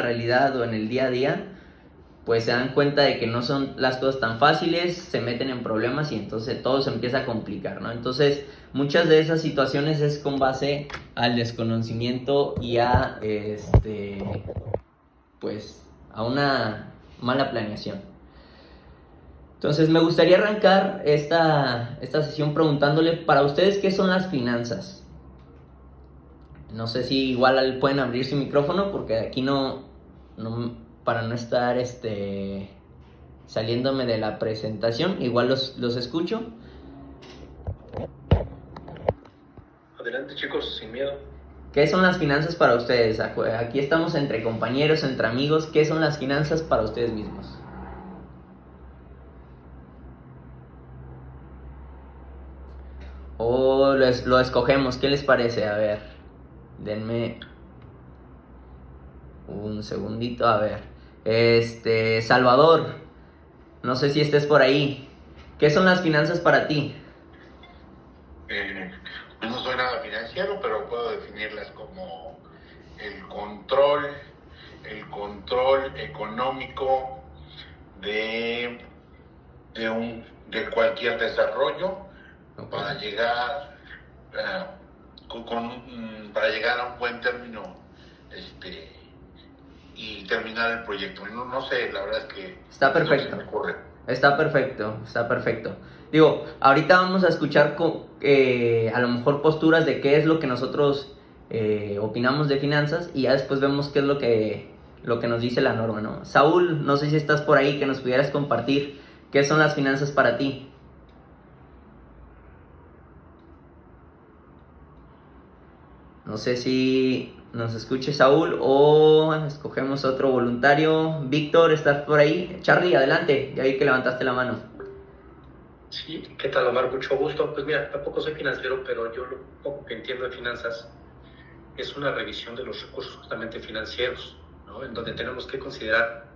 realidad o en el día a día, pues se dan cuenta de que no son las cosas tan fáciles, se meten en problemas y entonces todo se empieza a complicar, ¿no? Entonces, muchas de esas situaciones es con base al desconocimiento y a, pues, a una mala planeación. Entonces, me gustaría arrancar esta sesión preguntándole, para ustedes, ¿qué son las finanzas? No sé si igual pueden abrir su micrófono, porque aquí no para no estar saliéndome de la presentación, igual los escucho. Adelante, chicos, sin miedo. ¿Qué son las finanzas para ustedes? Aquí estamos entre compañeros, entre amigos. ¿Qué son las finanzas para ustedes mismos? O lo escogemos, ¿qué les parece? A ver, denme un segundito, a ver. Salvador, no sé si estés por ahí. ¿Qué son las finanzas para ti? No soy nada financiero, pero puedo definirlas como el control económico de cualquier desarrollo, okay, para llegar para llegar a un buen término y terminar el proyecto. No sé, la verdad es que está perfecto. No se me ocurre. Está perfecto. Digo, ahorita vamos a escuchar a lo mejor posturas de qué es lo que nosotros opinamos de finanzas, y ya después vemos qué es lo que nos dice la norma, ¿no? Saúl, no sé si estás por ahí, que nos pudieras compartir qué son las finanzas para ti. No sé si nos escuche Saúl o escogemos otro voluntario. Víctor, ¿estás por ahí? Charlie, adelante, ya vi que levantaste la mano. Sí, ¿qué tal, Omar? Mucho gusto. Pues mira, tampoco soy financiero, pero yo lo poco que entiendo de finanzas es una revisión de los recursos justamente financieros, ¿no? En donde tenemos que considerar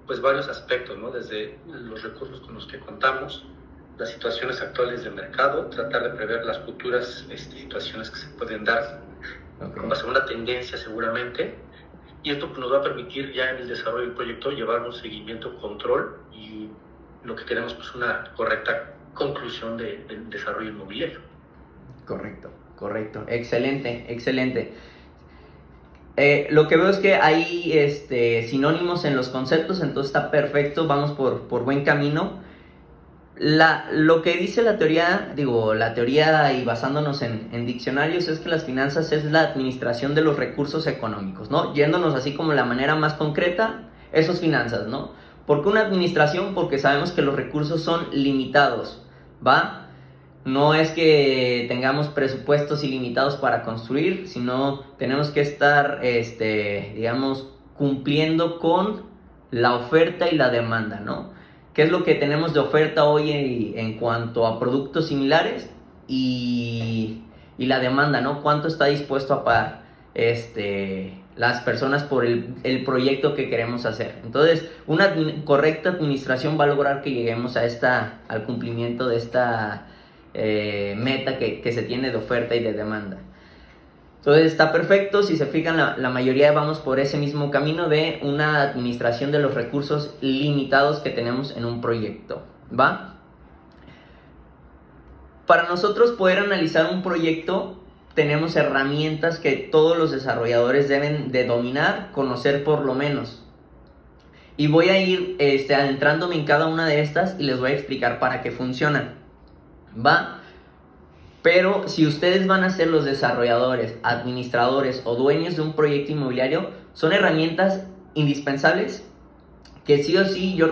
pues varios aspectos, ¿no? Desde los recursos con los que contamos, las situaciones actuales del mercado, tratar de prever las futuras situaciones que se pueden dar, okay, con base a una tendencia seguramente, y esto pues, nos va a permitir ya en el desarrollo del proyecto llevar un seguimiento, control, y lo que queremos pues una correcta conclusión del desarrollo inmobiliario. Correcto, excelente. Lo que veo es que hay sinónimos en los conceptos, entonces está perfecto, vamos por buen camino. Lo que dice la teoría y basándonos en diccionarios, es que las finanzas es la administración de los recursos económicos, ¿no? Yéndonos así como la manera más concreta, eso es finanzas, ¿no? ¿Por qué una administración? Porque sabemos que los recursos son limitados, ¿va? No es que tengamos presupuestos ilimitados para construir, sino tenemos que estar, cumpliendo con la oferta y la demanda, ¿no? ¿Qué es lo que tenemos de oferta hoy en cuanto a productos similares y la demanda, ¿no? ¿Cuánto está dispuesto a pagar las personas por el proyecto que queremos hacer? Entonces, una correcta administración va a lograr que lleguemos al cumplimiento de esta meta que se tiene de oferta y de demanda. Entonces está perfecto. Si se fijan, la mayoría vamos por ese mismo camino de una administración de los recursos limitados que tenemos en un proyecto, ¿va? Para nosotros poder analizar un proyecto, tenemos herramientas que todos los desarrolladores deben de dominar, conocer por lo menos. Y voy a ir adentrándome en cada una de estas y les voy a explicar para qué funcionan, ¿va? Pero si ustedes van a ser los desarrolladores, administradores o dueños de un proyecto inmobiliario, son herramientas indispensables que sí o sí yo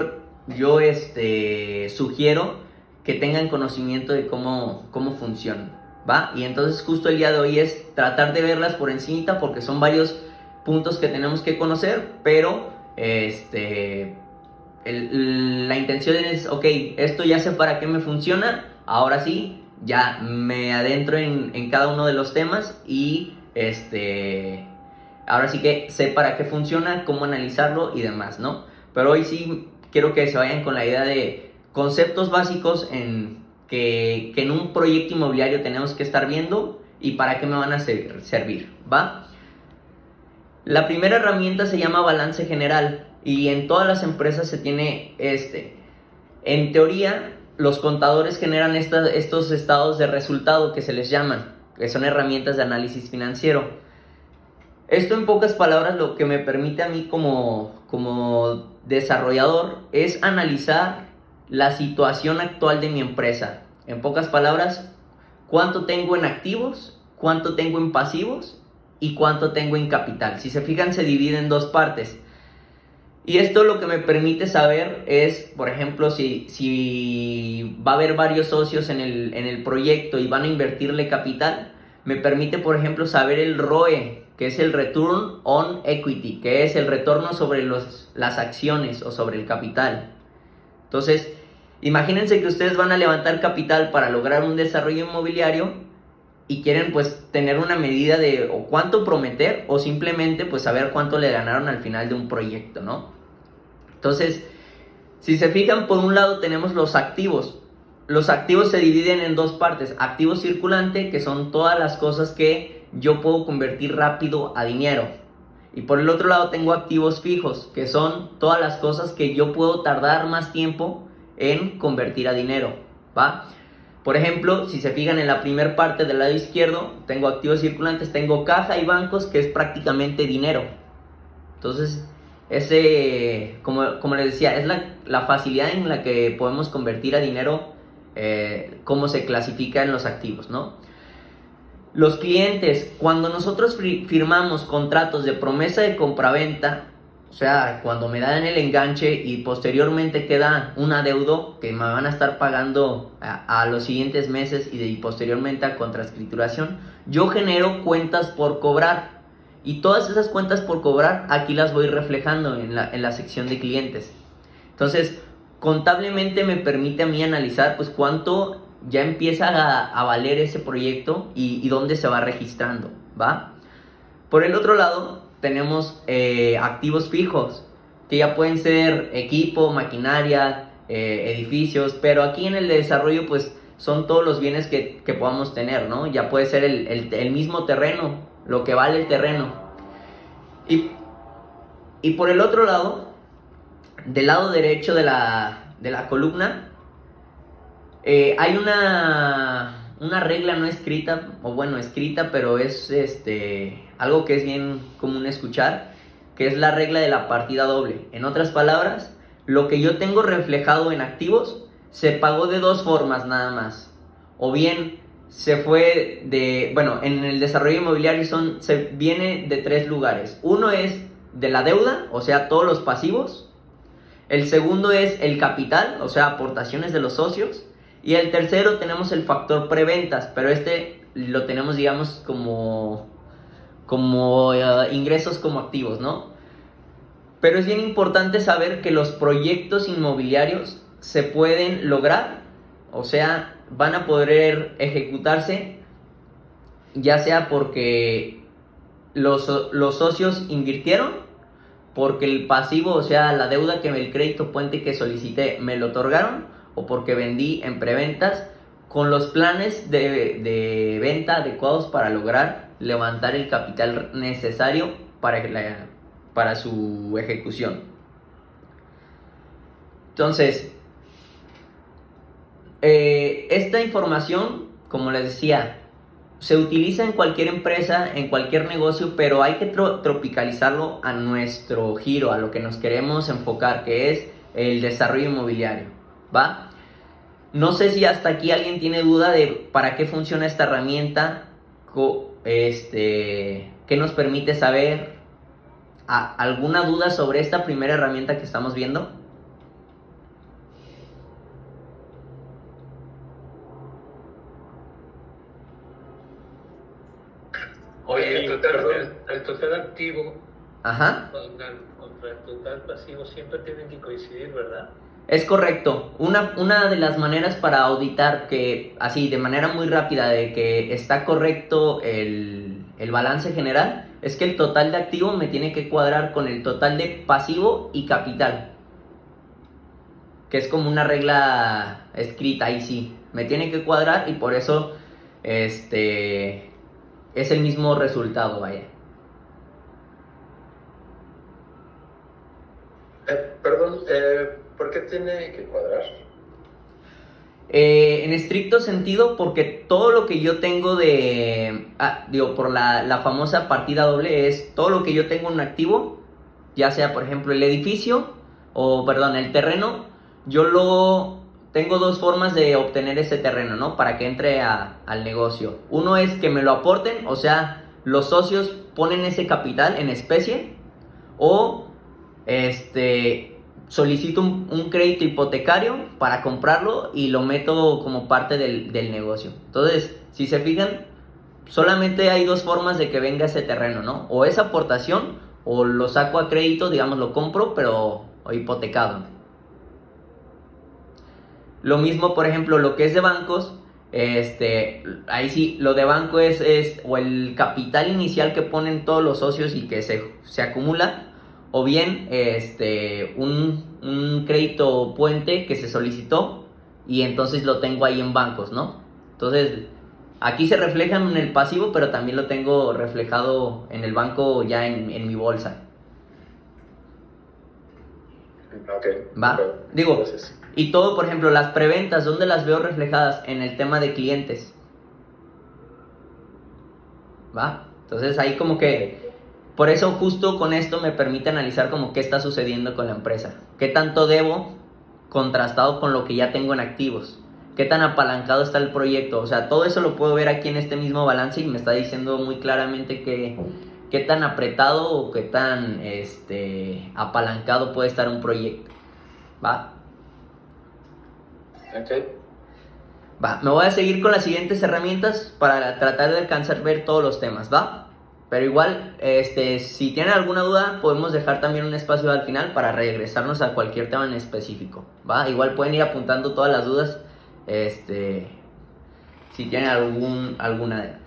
sugiero que tengan conocimiento de cómo funcionan, ¿va? Y entonces justo el día de hoy es tratar de verlas por encimita, porque son varios puntos que tenemos que conocer, pero la intención es, ok, esto ya sé para qué me funciona, ahora sí, ya me adentro en cada uno de los temas y ahora sí que sé para qué funciona, cómo analizarlo y demás, ¿no? Pero hoy sí quiero que se vayan con la idea de conceptos básicos que en un proyecto inmobiliario tenemos que estar viendo y para qué me van a servir, ¿va? La primera herramienta se llama balance general y en todas las empresas se tiene este. En teoría, los contadores generan estos estados de resultado que se les llaman, que son herramientas de análisis financiero. Esto en pocas palabras lo que me permite a mí como desarrollador es analizar la situación actual de mi empresa. En pocas palabras, cuánto tengo en activos, cuánto tengo en pasivos y cuánto tengo en capital. Si se fijan, se divide en dos partes. Y esto lo que me permite saber es, por ejemplo, si va a haber varios socios en el proyecto y van a invertirle capital, me permite, por ejemplo, saber el ROE, que es el Return on Equity, que es el retorno sobre las acciones o sobre el capital. Entonces, imagínense que ustedes van a levantar capital para lograr un desarrollo inmobiliario y quieren pues tener una medida de o cuánto prometer o simplemente pues saber cuánto le ganaron al final de un proyecto, ¿no? Entonces, si se fijan, por un lado tenemos los activos. Los activos se dividen en dos partes. Activo circulante, que son todas las cosas que yo puedo convertir rápido a dinero. Y por el otro lado tengo activos fijos, que son todas las cosas que yo puedo tardar más tiempo en convertir a dinero, ¿va? Por ejemplo, si se fijan en la primera parte del lado izquierdo, tengo activos circulantes, tengo caja y bancos, que es prácticamente dinero. Entonces, como les decía, es la facilidad en la que podemos convertir a dinero, cómo se clasifica en los activos, ¿no? Los clientes, cuando nosotros firmamos contratos de promesa de compraventa, o sea, cuando me dan el enganche y posteriormente queda un adeudo que me van a estar pagando a los siguientes meses y posteriormente a contraescrituración, yo genero cuentas por cobrar. Y todas esas cuentas por cobrar, aquí las voy reflejando en la sección de clientes. Entonces, contablemente me permite a mí analizar pues cuánto ya empieza a valer ese proyecto y dónde se va registrando, ¿va? Por el otro lado, tenemos activos fijos, que ya pueden ser equipo, maquinaria, edificios, pero aquí en el desarrollo pues son todos los bienes que podamos tener, ¿no? Ya puede ser el mismo terreno, lo que vale el terreno. Y por el otro lado, del lado derecho de la columna, hay una regla no escrita, o bueno, escrita, pero es algo que es bien común escuchar, que es la regla de la partida doble. En otras palabras, lo que yo tengo reflejado en activos se pagó de dos formas nada más. O bien se fue en el desarrollo inmobiliario se viene de tres lugares. Uno es de la deuda, o sea, todos los pasivos. El segundo es el capital, o sea, aportaciones de los socios. Y el tercero tenemos el factor preventas, pero lo tenemos, digamos, como ingresos como activos, ¿no? Pero es bien importante saber que los proyectos inmobiliarios se pueden lograr, o sea, van a poder ejecutarse ya sea porque los socios invirtieron, porque el pasivo, o sea, la deuda el crédito puente que solicité me lo otorgaron, o porque vendí en preventas con los planes de venta adecuados para lograr levantar el capital necesario para su ejecución. Entonces, esta información, como les decía, se utiliza en cualquier empresa, en cualquier negocio, pero hay que tropicalizarlo a nuestro giro, a lo que nos queremos enfocar, que es el desarrollo inmobiliario, ¿va? No sé si hasta aquí alguien tiene duda de para qué funciona esta herramienta, qué nos permite saber, ¿alguna duda sobre esta primera herramienta que estamos viendo? Oye, el total activo Ajá. contra el total pasivo siempre tienen que coincidir, ¿verdad? Es correcto. Una de las maneras para auditar que, así de manera muy rápida, de que está correcto el balance general, es que el total de activo me tiene que cuadrar con el total de pasivo y capital. Que es como una regla escrita, ahí sí. Me tiene que cuadrar y por eso es el mismo resultado, vaya. Perdón, ¿por qué tiene que cuadrar? En estricto sentido, porque todo lo que yo tengo por la famosa partida doble es todo lo que yo tengo en activo, ya sea por ejemplo el edificio el terreno, tengo dos formas de obtener ese terreno, ¿no? Para que entre al negocio. Uno es que me lo aporten, o sea, los socios ponen ese capital en especie, o solicito un crédito hipotecario para comprarlo y lo meto como parte del negocio. Entonces, si se fijan, solamente hay dos formas de que venga ese terreno, ¿no? O es aportación o lo saco a crédito, digamos, lo compro, pero hipotecado. Lo mismo, por ejemplo, lo que es de bancos, ahí sí, lo de banco es o el capital inicial que ponen todos los socios y que se acumula, o bien un crédito puente que se solicitó y entonces lo tengo ahí en bancos, ¿no? Entonces, aquí se refleja en el pasivo, pero también lo tengo reflejado en el banco ya en mi bolsa. Ok. ¿Va? Okay. Digo, Gracias. y todo, por ejemplo, las preventas, ¿dónde las veo reflejadas? En el tema de clientes. ¿Va? Entonces ahí como que, por eso justo con esto me permite analizar como qué está sucediendo con la empresa. ¿Qué tanto debo contrastado con lo que ya tengo en activos? ¿Qué tan apalancado está el proyecto? O sea, todo eso lo puedo ver aquí en este mismo balance y me está diciendo muy claramente qué tan apretado o qué tan apalancado puede estar un proyecto. ¿Va? Ok. Va, me voy a seguir con las siguientes herramientas para tratar de alcanzar ver todos los temas, ¿va? Pero igual, si tienen alguna duda, podemos dejar también un espacio al final para regresarnos a cualquier tema en específico, ¿va? Igual pueden ir apuntando todas las dudas, si tienen alguna.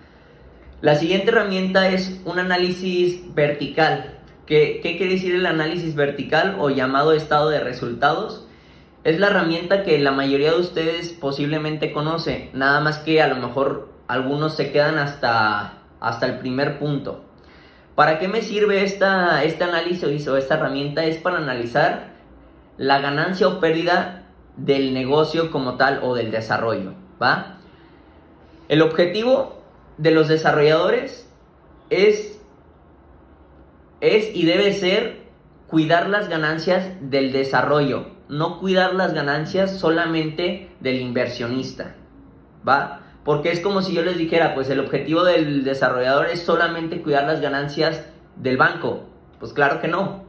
La siguiente herramienta es un análisis vertical. ¿Qué quiere decir el análisis vertical o llamado estado de resultados? Es la herramienta que la mayoría de ustedes posiblemente conoce, nada más que a lo mejor algunos se quedan hasta el primer punto. ¿Para qué me sirve este análisis o esta herramienta? Es para analizar la ganancia o pérdida del negocio como tal o del desarrollo, ¿va? El objetivo de los desarrolladores es y debe ser cuidar las ganancias del desarrollo, no cuidar las ganancias solamente del inversionista, ¿va? Porque es como si yo les dijera, pues el objetivo del desarrollador es solamente cuidar las ganancias del banco. Pues claro que no.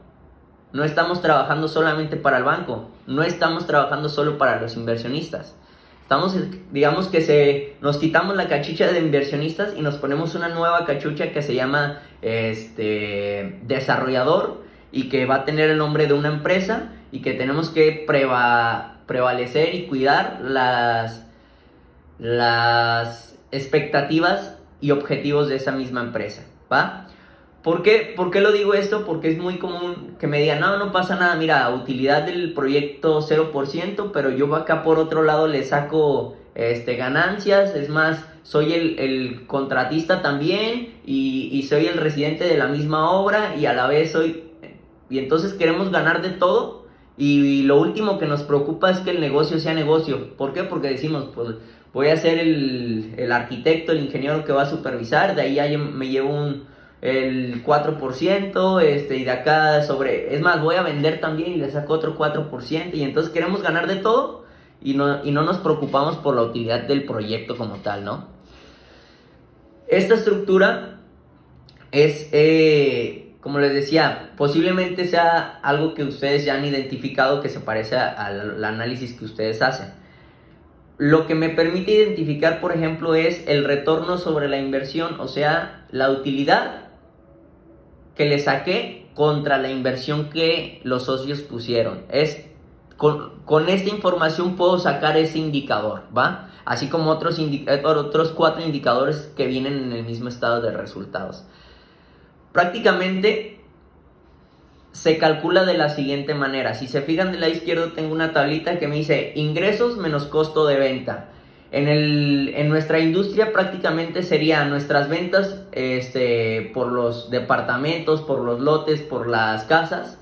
No estamos trabajando solamente para el banco, no estamos trabajando solo para los inversionistas. Digamos que nos quitamos la cachucha de inversionistas y nos ponemos una nueva cachucha que se llama desarrollador y que va a tener el nombre de una empresa y que tenemos que prevalecer y cuidar las expectativas y objetivos de esa misma empresa, ¿va? ¿Por qué lo digo esto? Porque es muy común que me digan, no pasa nada, mira, utilidad del proyecto 0%, pero yo acá por otro lado le saco ganancias, es más, soy el contratista también y soy el residente de la misma obra y a la vez y entonces queremos ganar de todo y lo último que nos preocupa es que el negocio sea negocio. ¿Por qué? Porque decimos, pues voy a ser el arquitecto, el ingeniero que va a supervisar, de ahí ya me llevo el 4%, y de acá es más, voy a vender también y le saco otro 4%, y entonces queremos ganar de todo y no nos preocupamos por la utilidad del proyecto como tal, ¿no? Esta estructura es, como les decía, posiblemente sea algo que ustedes ya han identificado que se parece al análisis que ustedes hacen. Lo que me permite identificar, por ejemplo, es el retorno sobre la inversión, o sea, la utilidad que le saqué contra la inversión que los socios pusieron. Con esta información puedo sacar ese indicador, ¿va? Así como otros 4 indicadores que vienen en el mismo estado de resultados. Prácticamente se calcula de la siguiente manera. Si se fijan del lado izquierdo tengo una tablita que me dice ingresos menos costo de venta. En nuestra industria prácticamente serían nuestras ventas por los departamentos, por los lotes, por las casas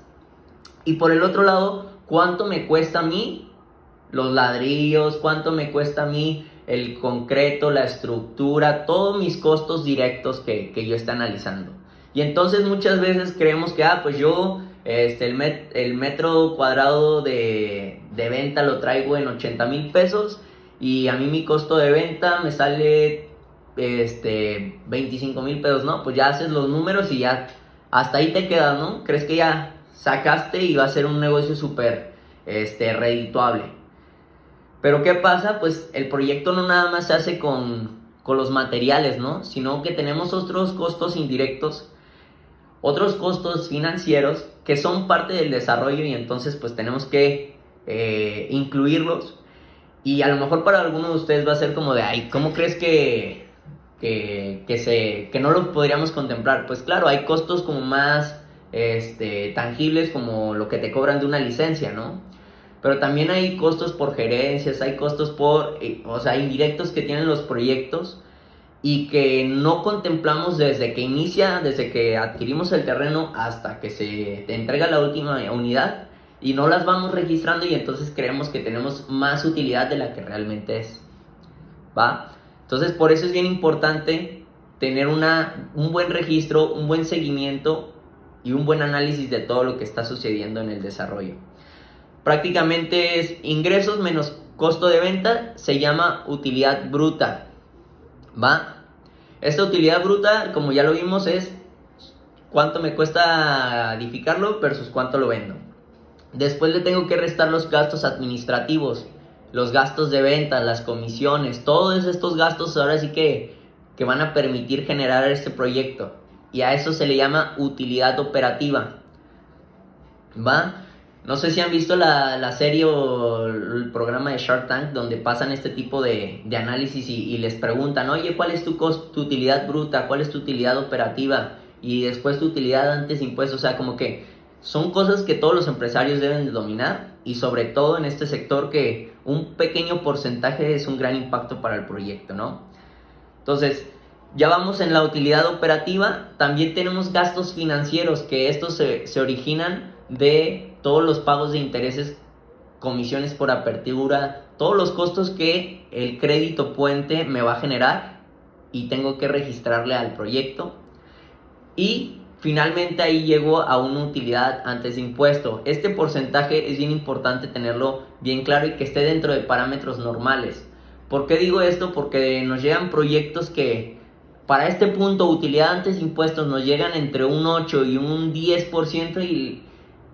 Y por el otro lado, ¿cuánto me cuesta a mí los ladrillos? ¿Cuánto me cuesta a mí el concreto, la estructura, todos mis costos directos que yo esté analizando? Y entonces muchas veces creemos que, pues yo el metro cuadrado de venta lo traigo en 80,000 pesos y a mí mi costo de venta me sale 25,000 pesos, ¿no? Pues ya haces los números y ya hasta ahí te quedas, ¿no? Crees que ya sacaste y va a ser un negocio súper redituable. Pero ¿qué pasa? Pues el proyecto no nada más se hace con los materiales, ¿no? Sino que tenemos otros costos indirectos, otros costos financieros que son parte del desarrollo y entonces pues tenemos que incluirlos. Y a lo mejor para algunos de ustedes va a ser como de, ay, ¿cómo crees que no lo podríamos contemplar? Pues claro, hay costos como más tangibles, como lo que te cobran de una licencia, ¿no? Pero también hay costos por gerencias, hay costos indirectos que tienen los proyectos y que no contemplamos desde que adquirimos el terreno hasta que se te entrega la última unidad, y no las vamos registrando y entonces creemos que tenemos más utilidad de la que realmente es, ¿va? Entonces por eso es bien importante tener un buen registro, un buen seguimiento y un buen análisis de todo lo que está sucediendo en el desarrollo. Prácticamente es ingresos menos costo de venta, se llama utilidad bruta, ¿va? Esta utilidad bruta, como ya lo vimos, es cuánto me cuesta edificarlo versus cuánto lo vendo. Después le tengo que restar los gastos administrativos, los gastos de venta, las comisiones, todos estos gastos ahora sí que van a permitir generar este proyecto. Y a eso se le llama utilidad operativa, ¿va? No sé si han visto la serie o el programa de Shark Tank donde pasan este tipo de análisis y les preguntan, oye, ¿cuál es tu utilidad bruta? ¿Cuál es tu utilidad operativa? Y después tu utilidad antes de impuestos. O sea, como que son cosas que todos los empresarios deben de dominar y sobre todo en este sector que un pequeño porcentaje es un gran impacto para el proyecto, ¿no? Entonces, ya vamos en la utilidad operativa. También tenemos gastos financieros, que estos se originan de todos los pagos de intereses, comisiones por apertura, todos los costos que el crédito puente me va a generar y tengo que registrarle al proyecto. Y finalmente ahí llego a una utilidad antes de impuesto. Este porcentaje es bien importante tenerlo bien claro y que esté dentro de parámetros normales. ¿Por qué digo esto? Porque nos llegan proyectos que para este punto, utilidad antes de impuestos, nos llegan entre un 8 y un 10%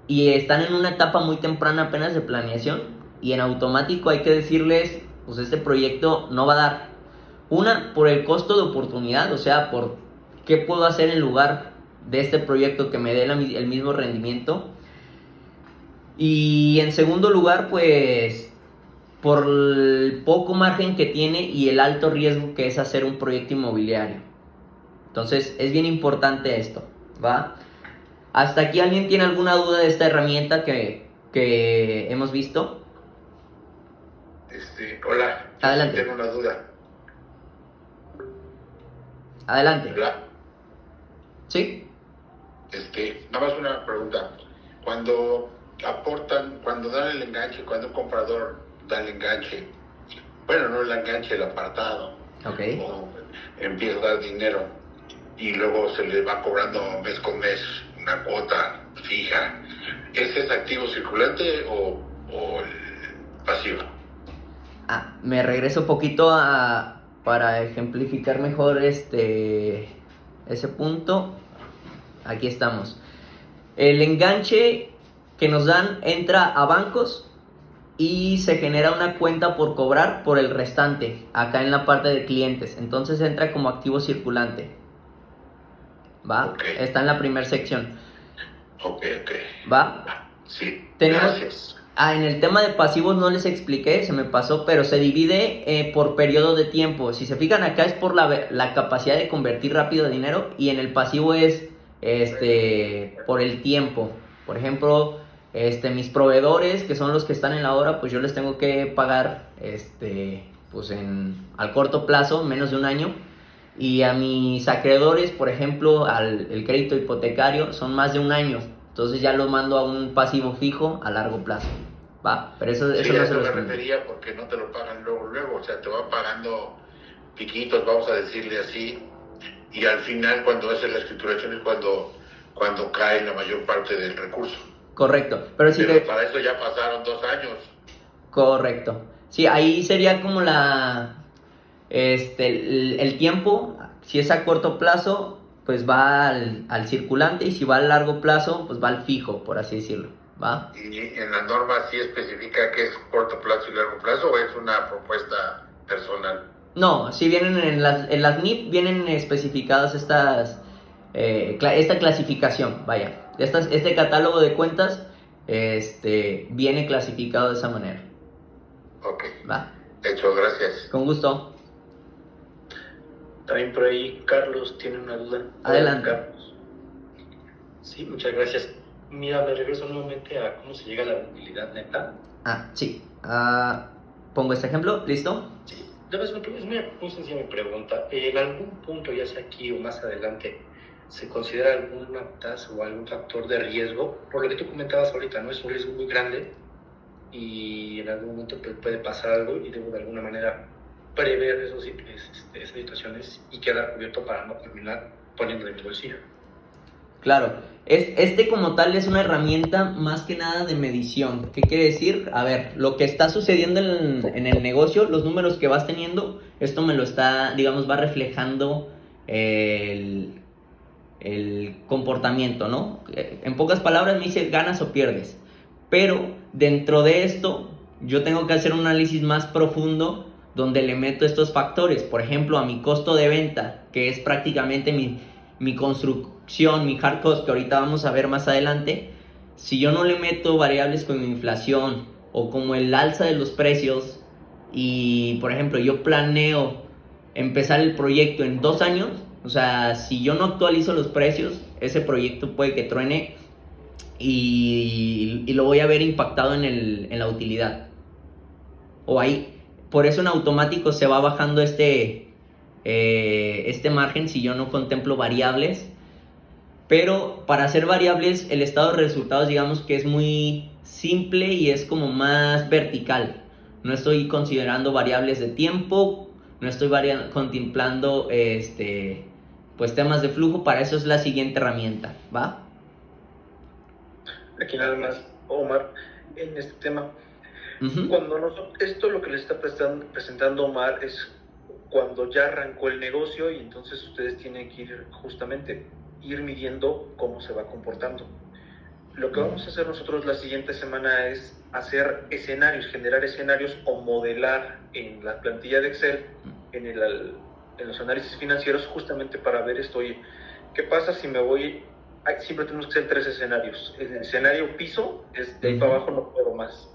y están en una etapa muy temprana apenas de planeación y en automático hay que decirles, pues este proyecto no va a dar. Una, por el costo de oportunidad, o sea, por qué puedo hacer en lugar de este proyecto que me dé el mismo rendimiento. Y en segundo lugar, pues por el poco margen que tiene y el alto riesgo que es hacer un proyecto inmobiliario. Entonces es bien importante esto, ¿va? ¿Hasta aquí alguien tiene alguna duda de esta herramienta que hemos visto? Hola. Adelante. Tengo una duda. Adelante. Hola. ¿Sí? Nada más una pregunta. Cuando aportan, cuando dan el enganche, cuando un comprador da el enganche, bueno, no el enganche, el apartado, Ok. o empieza a dar dinero y luego se le va cobrando mes con mes una cuota fija, ¿ese es activo circulante o el pasivo? Me regreso un poquito para ejemplificar mejor ese punto. Aquí estamos. El enganche que nos dan entra a bancos y se genera una cuenta por cobrar por el restante acá en la parte de clientes. Entonces entra como activo circulante, ¿va? Okay. Está en la primera sección. Ok. ¿Va? Sí, Tenemos, gracias. en el tema de pasivos no les expliqué, se me pasó, pero se divide por periodo de tiempo. Si se fijan acá es por la capacidad de convertir rápido dinero y en el pasivo es por el tiempo. Por ejemplo, mis proveedores, que son los que están en la hora, pues yo les tengo que pagar pues al corto plazo, menos de un año. Y a mis acreedores, por ejemplo, el crédito hipotecario, son más de un año. Entonces ya lo mando a un pasivo fijo a largo plazo. Va, pero eso Sí, no a se eso los me refería porque no te lo pagan luego, o sea, te van pagando piquitos, vamos a decirle así, y al final cuando haces la escrituración es cuando cae la mayor parte del recurso. Correcto, pero si Pero te... para eso ya pasaron 2 años. Correcto. Sí, ahí sería como el tiempo, si es a corto plazo, pues va al circulante, y si va a largo plazo, pues va al fijo, por así decirlo, ¿va? ¿Y en la norma sí especifica que es corto plazo y largo plazo o es una propuesta personal? No, sí vienen en las NIP vienen especificadas esta clasificación, vaya. Este catálogo de cuentas, viene clasificado de esa manera. Ok, Va. hecho, gracias. Con gusto. También por ahí Carlos tiene una duda. Adelante. Carlos. Sí, muchas gracias. Mira, me regreso nuevamente a cómo se llega a la utilidad neta. Sí. Pongo este ejemplo, ¿listo? Sí, es muy sencilla mi pregunta. ¿En algún punto, ya sea aquí o más adelante, se considera alguna tasa o algún factor de riesgo? Por lo que tú comentabas ahorita, ¿no? Es un riesgo muy grande y en algún momento puede pasar algo y debo de alguna manera prever esas situaciones y quedar cubierto para no terminar poniendo en mi bolsillo. Claro, como tal es una herramienta más que nada de medición. ¿Qué quiere decir? A ver, lo que está sucediendo en el negocio, los números que vas teniendo, esto me lo está, digamos, va reflejando el comportamiento, ¿no? En pocas palabras me dice ganas o pierdes. Pero dentro de esto, yo tengo que hacer un análisis más profundo donde le meto estos factores. Por ejemplo, a mi costo de venta, que es prácticamente mi construcción, mi hard cost, que ahorita vamos a ver más adelante. Si yo no le meto variables como inflación o como el alza de los precios, y por ejemplo yo planeo empezar el proyecto en 2 años, o sea, si yo no actualizo los precios, ese proyecto puede que truene y lo voy a ver impactado en la utilidad. O ahí, por eso en automático se va bajando este margen si yo no contemplo variables. Pero para hacer variables, el estado de resultados, digamos que es muy simple y es como más vertical. No estoy considerando variables de tiempo, no estoy contemplando pues temas de flujo. Para eso es la siguiente herramienta, ¿va? Aquí nada más, Omar, en este tema. Uh-huh. Esto lo que les está presentando Omar es cuando ya arrancó el negocio y entonces ustedes tienen que ir midiendo cómo se va comportando. Lo que vamos a hacer nosotros la siguiente semana es hacer escenarios, generar escenarios o modelar en la plantilla de Excel, en los análisis financieros, justamente para ver esto. Oye, ¿qué pasa si me voy? Siempre tenemos que hacer 3 escenarios. El escenario piso es de ahí para abajo, no puedo más.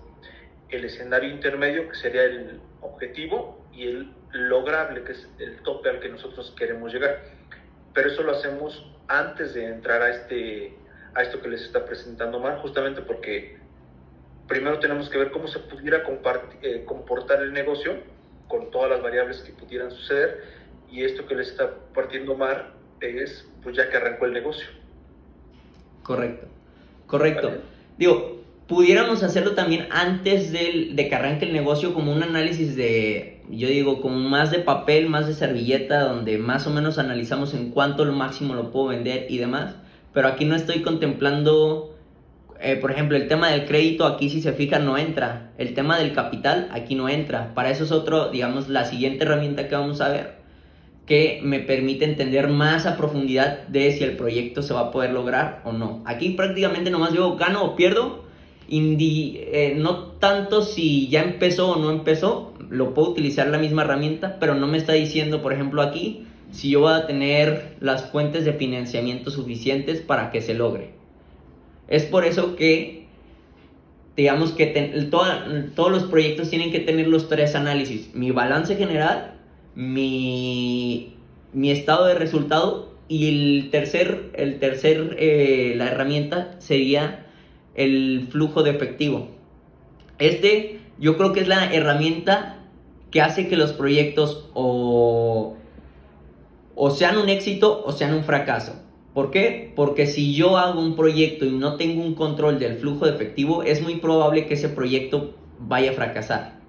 El escenario intermedio, que sería el objetivo, y el lograble, que es el tope al que nosotros queremos llegar. Pero eso lo hacemos antes de entrar a esto que les está presentando Omar, justamente porque primero tenemos que ver cómo se pudiera comportar el negocio con todas las variables que pudieran suceder, y esto que les está partiendo Omar es pues ya que arrancó el negocio. Correcto. ¿Vale? Digo, pudiéramos hacerlo también antes de que arranque el negocio, como un análisis como más de papel, más de servilleta, donde más o menos analizamos en cuánto lo máximo lo puedo vender y demás. Pero aquí no estoy contemplando, por ejemplo, el tema del crédito. Aquí, si se fijan, no entra. El tema del capital aquí no entra. Para eso es digamos, la siguiente herramienta que vamos a ver, que me permite entender más a profundidad de si el proyecto se va a poder lograr o no. Aquí prácticamente nomás yo gano o pierdo, no tanto si ya empezó o no empezó. Lo puedo utilizar la misma herramienta, pero no me está diciendo, por ejemplo, aquí, si yo voy a tener las fuentes de financiamiento suficientes para que se logre. Es por eso que, digamos que todos los proyectos tienen que tener los 3 análisis: mi balance general, mi estado de resultado, y la herramienta sería el flujo de efectivo. Yo creo que es la herramienta que hace que los proyectos o sean un éxito o sean un fracaso. ¿Por qué? Porque si yo hago un proyecto y no tengo un control del flujo de efectivo, es muy probable que ese proyecto vaya a fracasar.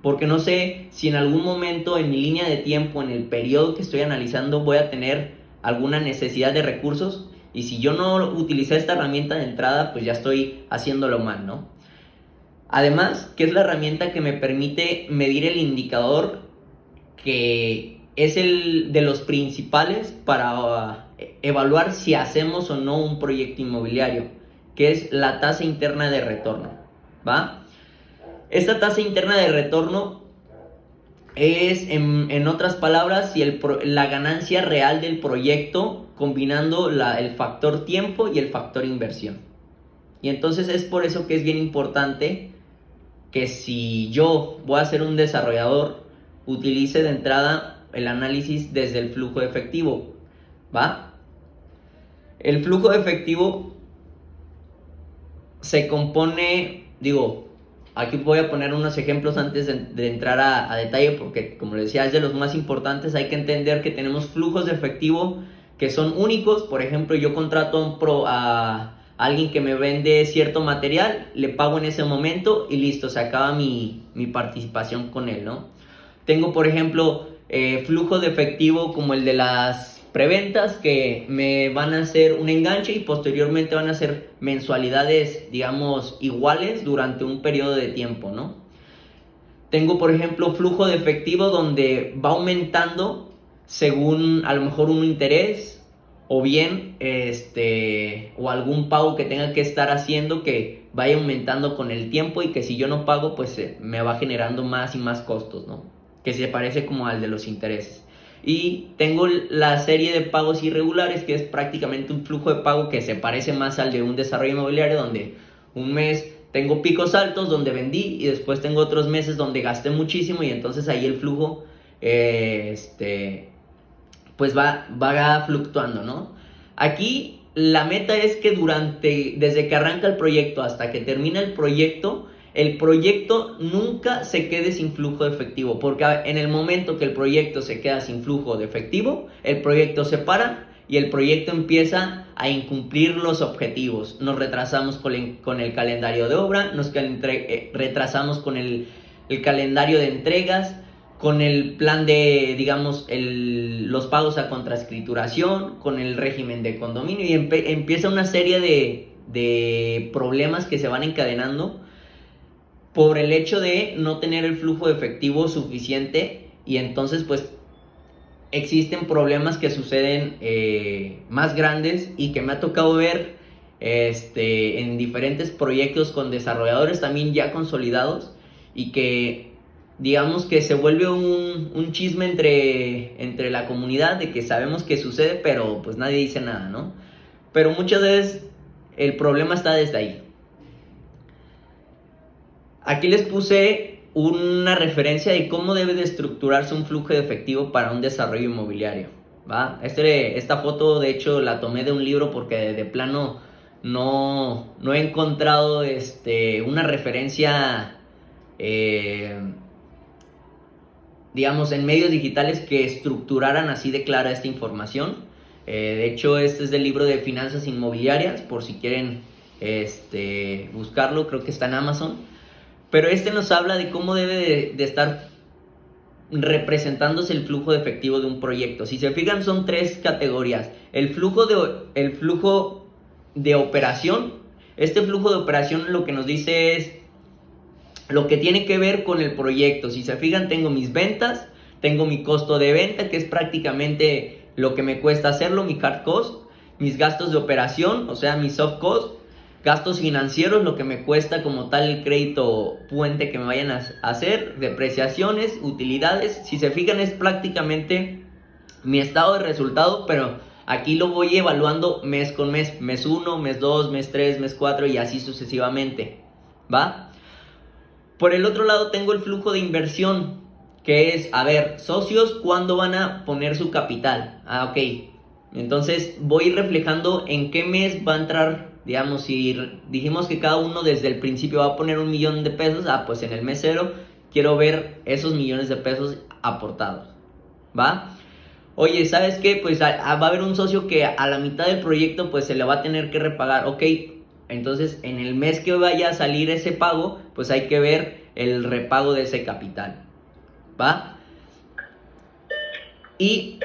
Porque no sé si en algún momento en mi línea de tiempo, en el periodo que estoy analizando, voy a tener alguna necesidad de recursos. Y si yo no utilicé esta herramienta de entrada, pues ya estoy haciéndolo mal, ¿no? Además, que es la herramienta que me permite medir el indicador que es el de los principales para evaluar si hacemos o no un proyecto inmobiliario, que es la tasa interna de retorno, ¿va? Esta tasa interna de retorno es, en otras palabras, si la ganancia real del proyecto combinando el factor tiempo y el factor inversión. Y entonces es por eso que es bien importante que si yo voy a ser un desarrollador, utilice de entrada el análisis desde el flujo de efectivo, ¿va? El flujo de efectivo se compone, aquí voy a poner unos ejemplos antes de entrar a detalle, porque como les decía, es de los más importantes. Hay que entender que tenemos flujos de efectivo que son únicos. Por ejemplo, yo contrato a alguien que me vende cierto material, le pago en ese momento y listo, se acaba mi participación con él, ¿no? Tengo, por ejemplo, flujo de efectivo como el de las preventas, que me van a hacer un enganche y posteriormente van a hacer mensualidades, digamos, iguales durante un periodo de tiempo, ¿no? Tengo, por ejemplo, flujo de efectivo donde va aumentando según a lo mejor un interés o bien o algún pago que tenga que estar haciendo que vaya aumentando con el tiempo y que si yo no pago, pues me va generando más y más costos, ¿no? Que se parece como al de los intereses. Y tengo la serie de pagos irregulares, que es prácticamente un flujo de pago que se parece más al de un desarrollo inmobiliario, donde un mes tengo picos altos donde vendí y después tengo otros meses donde gasté muchísimo y entonces ahí el flujo pues va fluctuando, ¿no? Aquí la meta es que desde que arranca el proyecto hasta que termina el proyecto nunca se quede sin flujo de efectivo, porque en el momento que el proyecto se queda sin flujo de efectivo, el proyecto se para y el proyecto empieza a incumplir los objetivos. Nos retrasamos con el calendario de obra, nos retrasamos con el calendario de entregas, con el plan de, digamos, los pagos a contraescrituración, con el régimen de condominio y empieza una serie de problemas que se van encadenando por el hecho de no tener el flujo de efectivo suficiente. Y entonces pues existen problemas que suceden más grandes y que me ha tocado ver en diferentes proyectos con desarrolladores también ya consolidados, y que digamos que se vuelve un chisme entre la comunidad de que sabemos que sucede, pero pues nadie dice nada, ¿no? Pero muchas veces el problema está desde ahí. Aquí les puse una referencia de cómo debe de estructurarse un flujo de efectivo para un desarrollo inmobiliario, ¿va? Esta foto de hecho la tomé de un libro porque de plano no he encontrado una referencia digamos en medios digitales que estructuraran así de clara esta información. De hecho este es del libro de Finanzas Inmobiliarias, por si quieren buscarlo, creo que está en Amazon. Pero nos habla de cómo debe de estar representándose el flujo de efectivo de un proyecto. Si se fijan, son 3 categorías. El flujo de operación. Este flujo de operación lo que nos dice es lo que tiene que ver con el proyecto. Si se fijan, tengo mis ventas, tengo mi costo de venta, que es prácticamente lo que me cuesta hacerlo, mi hard cost, mis gastos de operación, o sea, mi soft cost, gastos financieros, lo que me cuesta como tal el crédito puente que me vayan a hacer, depreciaciones, utilidades. Si se fijan, es prácticamente mi estado de resultado, pero aquí lo voy evaluando mes con mes, mes 1, mes 2, mes 3, mes 4 y así sucesivamente, ¿va? Por el otro lado tengo el flujo de inversión, que es, socios, ¿cuándo van a poner su capital? Ok, entonces voy reflejando en qué mes va a entrar. Digamos, si dijimos que cada uno desde el principio va a poner $1,000,000 de pesos, pues en el mes 0 quiero ver esos millones de pesos aportados, ¿va? oye, ¿sabes qué? Pues va a haber un socio que a la mitad del proyecto pues se le va a tener que repagar. Ok, entonces en el mes que vaya a salir ese pago, pues hay que ver el repago de ese capital, ¿va? Y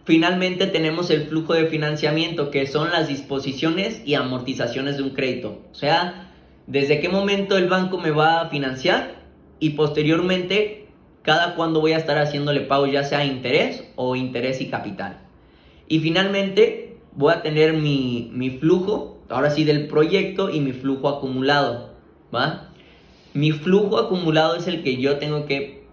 finalmente tenemos el flujo de financiamiento, que son las disposiciones y amortizaciones de un crédito. O sea, desde qué momento el banco me va a financiar y posteriormente cada cuándo voy a estar haciéndole pago, ya sea interés o interés y capital. Y finalmente voy a tener mi flujo, ahora sí, del proyecto y mi flujo acumulado, ¿va? Mi flujo acumulado es el que yo tengo que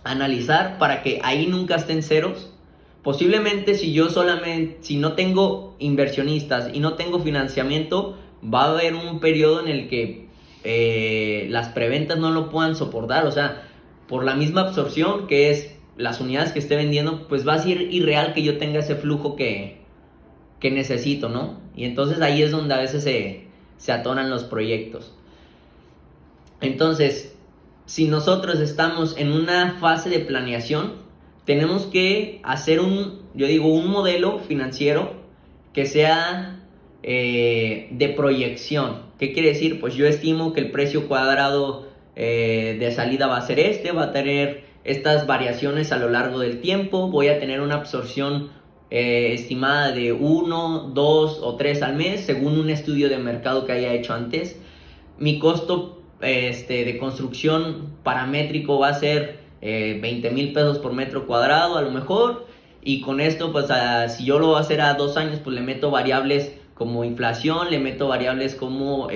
analizar para que ahí nunca estén ceros. Posiblemente si no tengo inversionistas y no tengo financiamiento, va a haber un periodo en el que las preventas no lo puedan soportar. O sea, por la misma absorción que es las unidades que esté vendiendo, pues va a ser irreal que yo tenga ese flujo que necesito, ¿no? Y entonces ahí es donde a veces se atoran los proyectos. Entonces, si nosotros estamos en una fase de planeación, tenemos que hacer un modelo financiero que sea de proyección. ¿Qué quiere decir? Pues yo estimo que el precio cuadrado de salida va a ser va a tener estas variaciones a lo largo del tiempo, voy a tener una absorción estimada de 1, 2 o 3 al mes, según un estudio de mercado que haya hecho antes. Mi costo de construcción paramétrico va a ser 20,000 pesos por metro cuadrado a lo mejor, y con esto pues si yo lo voy a hacer a 2 años, pues le meto variables como inflación, le meto variables como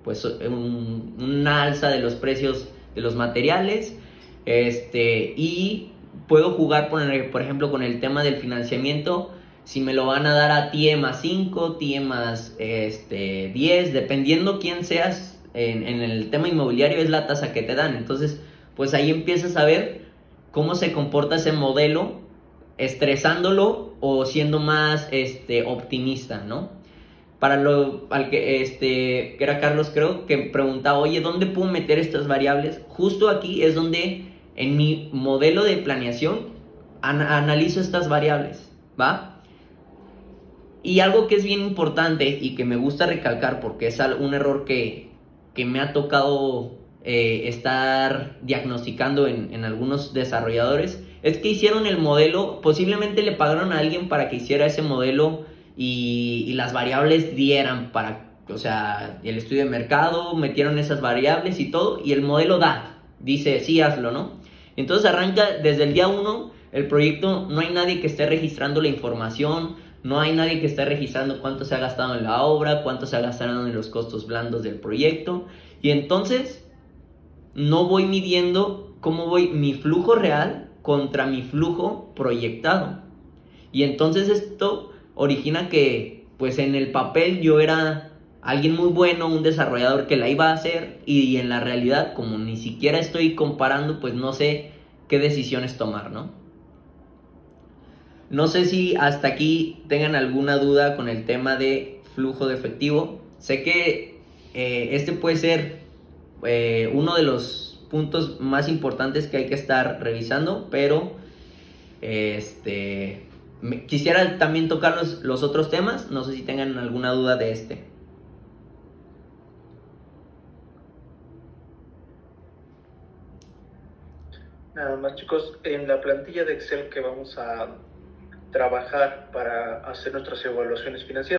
pues una alza de los precios de los materiales, y puedo jugar por ejemplo con el tema del financiamiento. Si me lo van a dar a TIE más 5, TIE más 10, dependiendo quién seas en el tema inmobiliario, es la tasa que te dan. Entonces, pues ahí empiezas a ver cómo se comporta ese modelo, estresándolo o siendo más optimista, ¿no? Que era Carlos, creo, que preguntaba, oye, ¿dónde puedo meter estas variables? Justo aquí es donde en mi modelo de planeación analizo estas variables, ¿va? Y algo que es bien importante y que me gusta recalcar porque es un error que me ha tocado estar diagnosticando en algunos desarrolladores, es que hicieron el modelo, posiblemente le pagaron a alguien para que hiciera ese modelo y las variables dieran o sea, el estudio de mercado, metieron esas variables y todo, y el modelo dice, sí, hazlo, ¿no? Entonces arranca desde el día 1, el proyecto, no hay nadie que esté registrando la información, no hay nadie que esté registrando cuánto se ha gastado en la obra, cuánto se ha gastado en los costos blandos del proyecto, y entonces no voy midiendo cómo voy mi flujo real contra mi flujo proyectado. Y entonces esto origina que pues en el papel yo era alguien muy bueno, un desarrollador que la iba a hacer, y en la realidad, como ni siquiera estoy comparando, pues no sé qué decisiones tomar, ¿no? No sé si hasta aquí tengan alguna duda con el tema de flujo de efectivo. Sé que este puede ser uno de los puntos más importantes que hay que estar revisando, pero quisiera también tocar los otros temas. No sé si tengan alguna duda de este. Nada más, chicos, en la plantilla de Excel que vamos a trabajar para hacer nuestras evaluaciones financieras,